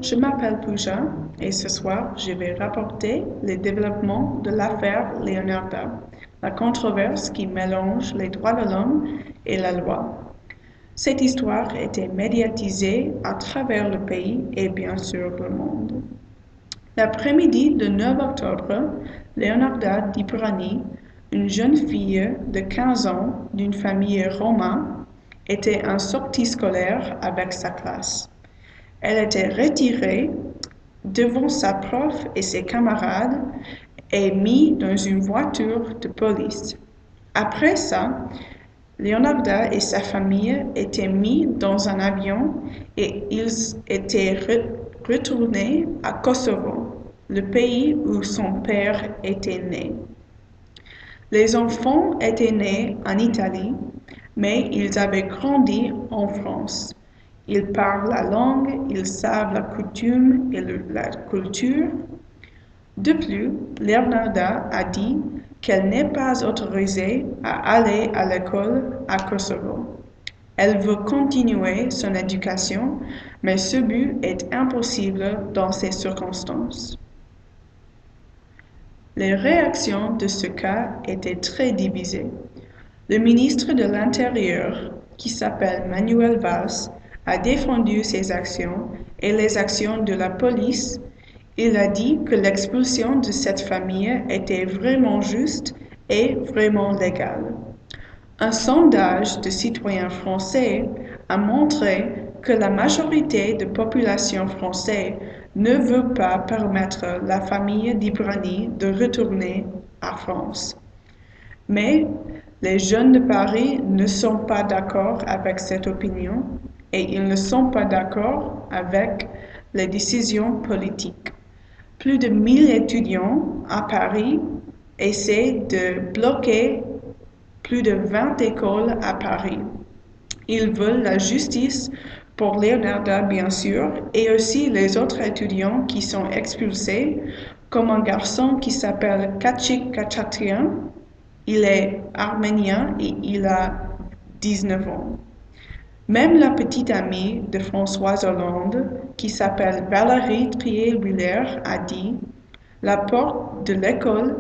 je m'appelle Pooja et ce soir, je vais rapporter les développements de l'affaire Leonarda, la controverse qui mélange les droits de l'homme et la loi. Cette histoire était médiatisée à travers le pays et bien sûr le monde. L'après-midi du 9 octobre, Leonarda Di Burani, une jeune fille de 15 ans d'une famille roma, était en sortie scolaire avec sa classe. Elle était retirée devant sa prof et ses camarades et mise dans une voiture de police. Après ça, Leonarda et sa famille étaient mis dans un avion et ils étaient retournés à Kosovo, le pays où son père était né. Les enfants étaient nés en Italie, mais ils avaient grandi en France. Ils parlent la langue, ils savent la coutume et la culture. De plus, Leonarda a dit qu'elle n'est pas autorisée à aller à l'école à Kosovo. Elle veut continuer son éducation, mais ce but est impossible dans ces circonstances. Les réactions de ce cas étaient très divisées. Le ministre de l'Intérieur, qui s'appelle Manuel Valls, a défendu ses actions et les actions de la police. Il a dit que l'expulsion de cette famille était vraiment juste et vraiment légale. Un sondage de citoyens français a montré que la majorité de la population française ne veut pas permettre à la famille Di Burani de retourner en France. Mais les jeunes de Paris ne sont pas d'accord avec cette opinion et ils ne sont pas d'accord avec les décisions politiques. Plus de 1000 étudiants à Paris essaient de bloquer plus de 20 écoles à Paris. Ils veulent la justice pour Leonarda, bien sûr, et aussi les autres étudiants qui sont expulsés, comme un garçon qui s'appelle Kachik Kachatyan. Il est arménien et il a 19 ans. Même la petite amie de François Hollande, qui s'appelle Valérie Trier-Willer, a dit « La porte de l'école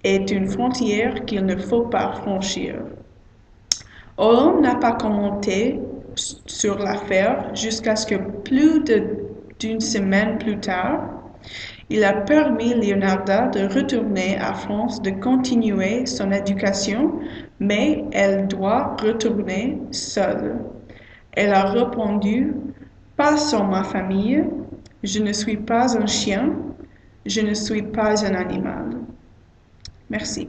est une frontière qu'il ne faut pas franchir ». Hollande n'a pas commenté sur l'affaire jusqu'à ce que plus d'une semaine plus tard, il a permis Leonarda de retourner à France, de continuer son éducation, mais elle doit retourner seule. Elle a répondu « Pas sans ma famille, je ne suis pas un chien, je ne suis pas un animal ». Merci.